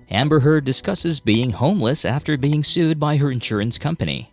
Amber Heard discusses being homeless after being sued by her insurance company.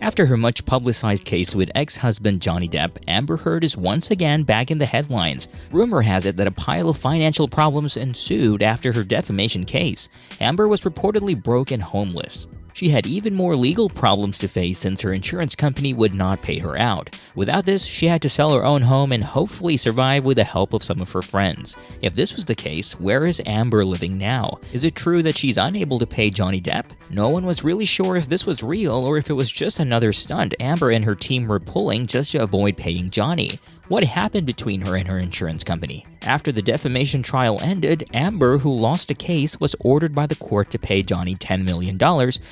After her much publicized case with ex-husband Johnny Depp, Amber Heard is once again back in the headlines. Rumor has it that a pile of financial problems ensued after her defamation case. Amber was reportedly broke and homeless. She had even more legal problems to face since her insurance company would not pay her out. Without this, she had to sell her own home and hopefully survive with the help of some of her friends. If this was the case, where is Amber living now? Is it true that she's unable to pay Johnny Depp? No one was really sure if this was real or if it was just another stunt Amber and her team were pulling just to avoid paying Johnny. What happened between her and her insurance company? After the defamation trial ended, Amber, who lost a case, was ordered by the court to pay Johnny $10 million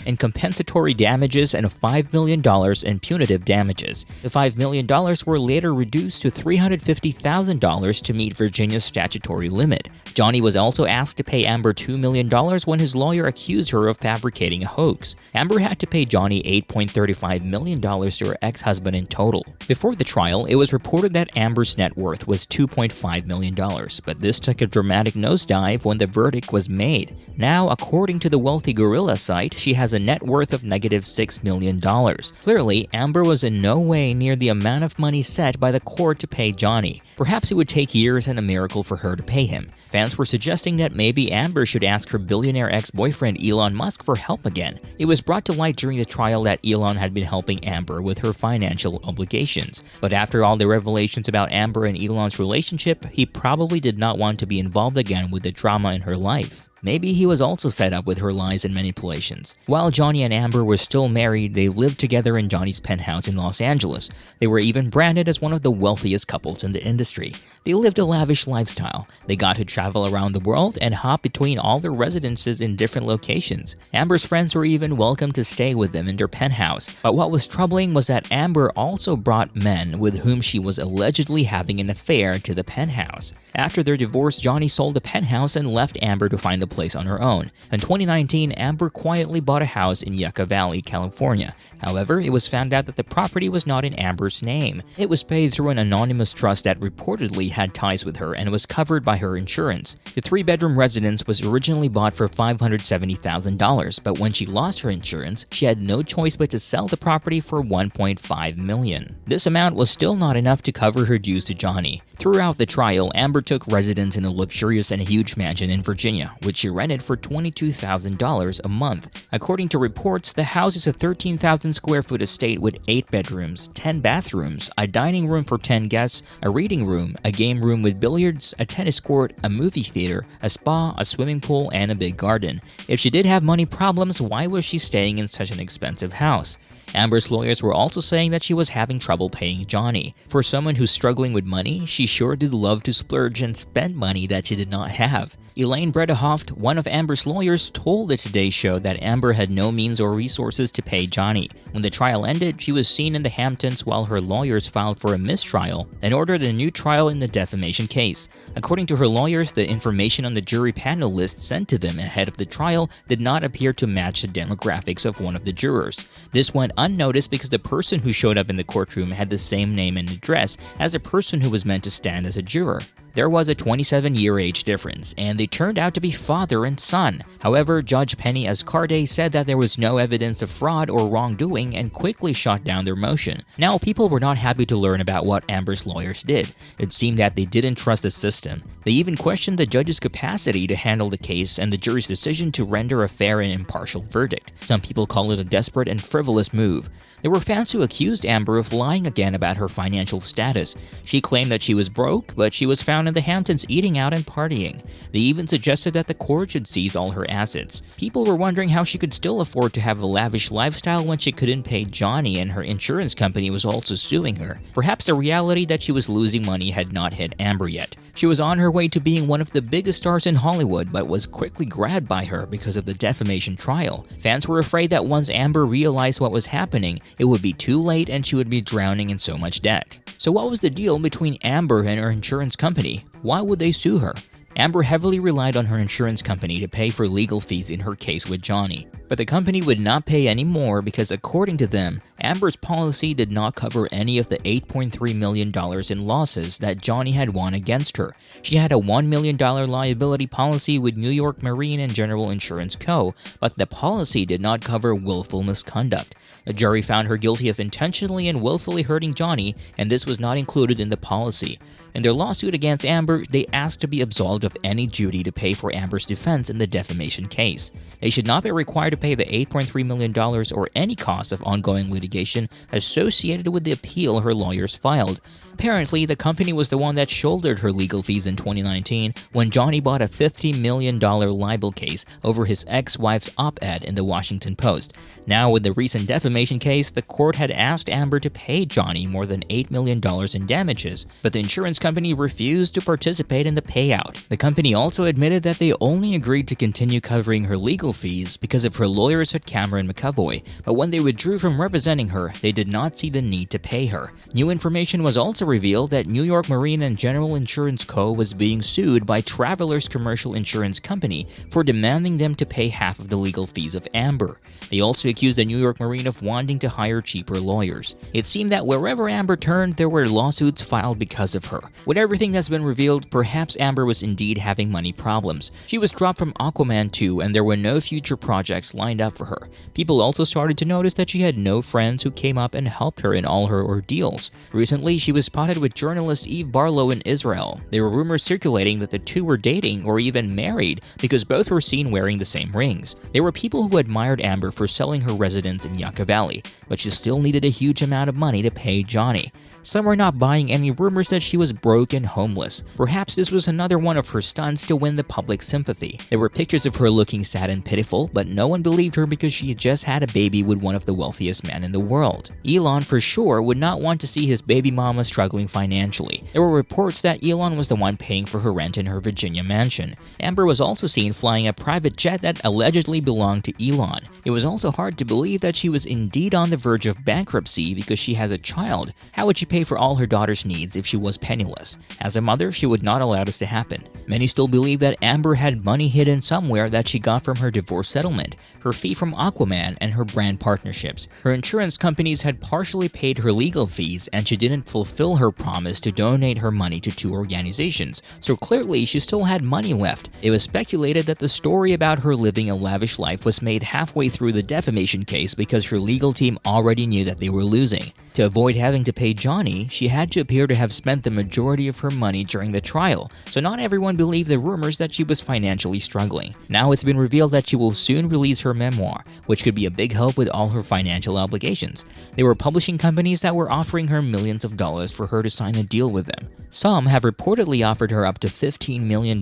in compensatory damages and $5 million in punitive damages. The $5 million were later reduced to $350,000 to meet Virginia's statutory limit. Johnny was also asked to pay Amber $2 million when his lawyer accused her of fabricating a hoax. Amber had to pay Johnny $8.35 million to her ex-husband in total. Before the trial, it was reported that Amber's net worth was $2.5 million, but this took a dramatic nosedive when the verdict was made. Now, according to the Wealthy Gorilla site, she has a net worth of negative $6 million. Clearly, Amber was in no way near the amount of money set by the court to pay Johnny. Perhaps it would take years and a miracle for her to pay him. Fans were suggesting that maybe Amber should ask her billionaire ex-boyfriend Elon Musk for help again. It was brought to light during the trial that Elon had been helping Amber with her financial obligations. But after all the revelations about Amber and Elon's relationship, he probably did not want to be involved again with the drama in her life. Maybe he was also fed up with her lies and manipulations. While Johnny and Amber were still married, they lived together in Johnny's penthouse in Los Angeles. They were even branded as one of the wealthiest couples in the industry. They lived a lavish lifestyle. They got to travel around the world and hop between all their residences in different locations. Amber's friends were even welcome to stay with them in their penthouse. But what was troubling was that Amber also brought men with whom she was allegedly having an affair to the penthouse. After their divorce, Johnny sold the penthouse and left Amber to find a place on her own. In 2019, Amber quietly bought a house in Yucca Valley, California. However, it was found out that the property was not in Amber's name. It was paid through an anonymous trust that reportedly had ties with her and was covered by her insurance. The three-bedroom residence was originally bought for $570,000, but when she lost her insurance, she had no choice but to sell the property for $1.5 million. This amount was still not enough to cover her dues to Johnny. Throughout the trial, Amber took residence in a luxurious and huge mansion in Virginia, which she rented for $22,000 a month. According to reports, the house is a 13,000 square foot estate with 8 bedrooms, 10 bathrooms, a dining room for 10 guests, a reading room, a game room with billiards, a tennis court, a movie theater, a spa, a swimming pool, and a big garden. If she did have money problems, why was she staying in such an expensive house? Amber's lawyers were also saying that she was having trouble paying Johnny. For someone who's struggling with money, she sure did love to splurge and spend money that she did not have. Elaine Bredehoft, one of Amber's lawyers, told the Today Show that Amber had no means or resources to pay Johnny. When the trial ended, she was seen in the Hamptons while her lawyers filed for a mistrial and ordered a new trial in the defamation case. According to her lawyers, the information on the jury panel list sent to them ahead of the trial did not appear to match the demographics of one of the jurors. This went unnoticed because the person who showed up in the courtroom had the same name and address as the person who was meant to stand as a juror. There was a 27-year age difference, and they turned out to be father and son. However, Judge Penny Azcarde said that there was no evidence of fraud or wrongdoing and quickly shot down their motion. Now, people were not happy to learn about what Amber's lawyers did. It seemed that they didn't trust the system. They even questioned the judge's capacity to handle the case and the jury's decision to render a fair and impartial verdict. Some people call it a desperate and frivolous move. There were fans who accused Amber of lying again about her financial status. She claimed that she was broke, but she was found in the Hamptons eating out and partying. They even suggested that the court should seize all her assets. People were wondering how she could still afford to have a lavish lifestyle when she couldn't pay Johnny and her insurance company was also suing her. Perhaps the reality that she was losing money had not hit Amber yet. She was on her way to being one of the biggest stars in Hollywood, but was quickly grabbed by her because of the defamation trial. Fans were afraid that once Amber realized what was happening, it would be too late and she would be drowning in so much debt. So what was the deal between Amber and her insurance company? Why would they sue her? Amber heavily relied on her insurance company to pay for legal fees in her case with Johnny. But the company would not pay any more because, according to them, Amber's policy did not cover any of the $8.3 million in losses that Johnny had won against her. She had a $1 million liability policy with New York Marine and General Insurance Co., but the policy did not cover willful misconduct. The jury found her guilty of intentionally and willfully hurting Johnny, and this was not included in the policy. In their lawsuit against Amber, they asked to be absolved of any duty to pay for Amber's defense in the defamation case. They should not be required to pay the $8.3 million or any cost of ongoing litigation associated with the appeal her lawyers filed. Apparently, the company was the one that shouldered her legal fees in 2019 when Johnny bought a $50 million libel case over his ex-wife's op-ed in the Washington Post. Now, with the recent defamation case, the court had asked Amber to pay Johnny more than $8 million in damages, but the insurance company refused to participate in the payout. The company also admitted that they only agreed to continue covering her legal fees because of her lawyers at Cameron McAvoy, but when they withdrew from representing her, they did not see the need to pay her. New information was also revealed that New York Marine and General Insurance Co. was being sued by Travelers Commercial Insurance Company for demanding them to pay half of the legal fees of Amber. They also accused the New York Marine of wanting to hire cheaper lawyers. It seemed that wherever Amber turned, there were lawsuits filed because of her. With everything that's been revealed, perhaps Amber was indeed having money problems. She was dropped from Aquaman 2 and there were no future projects lined up for her. People also started to notice that she had no friends who came up and helped her in all her ordeals. Recently, she was spotted with journalist Eve Barlow in Israel. There were rumors circulating that the two were dating or even married because both were seen wearing the same rings. There were people who admired Amber for selling her residence in Yucca Valley, but she still needed a huge amount of money to pay Johnny. Some were not buying any rumors that she was broke and homeless. Perhaps this was another one of her stunts to win the public sympathy. There were pictures of her looking sad and pitiful, but no one believed her because she just had a baby with one of the wealthiest men in the world. Elon for sure would not want to see his baby mama struggling financially. There were reports that Elon was the one paying for her rent in her Virginia mansion. Amber was also seen flying a private jet that allegedly belonged to Elon. It was also hard to believe that she was indeed on the verge of bankruptcy because she has a child. How would she pay for all her daughter's needs if she was penniless? As a mother, she would not allow this to happen. Many still believe that Amber had money hidden somewhere that she got from her divorce settlement, her fee from Aquaman, and her brand partnerships. Her insurance companies had partially paid her legal fees, and she didn't fulfill her promise to donate her money to two organizations, so clearly she still had money left. It was speculated that the story about her living a lavish life was made halfway through the defamation case because her legal team already knew that they were losing. To avoid having to pay Johnny, she had to appear to have spent the majority of her money during the trial, so not everyone believed the rumors that she was financially struggling. Now it's been revealed that she will soon release her memoir, which could be a big help with all her financial obligations. There were publishing companies that were offering her millions of dollars for her to sign a deal with them. Some have reportedly offered her up to $15 million.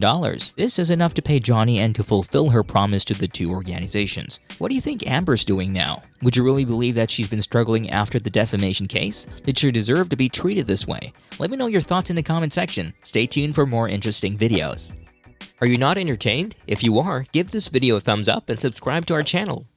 This is enough to pay Johnny and to fulfill her promise to the two organizations. What do you think Amber's doing now? Would you really believe that she's been struggling after the defamation case? Did she deserve to be treated this way? Let me know your thoughts in the comment section. Stay tuned for more interesting videos. Are you not entertained? If you are, give this video a thumbs up and subscribe to our channel.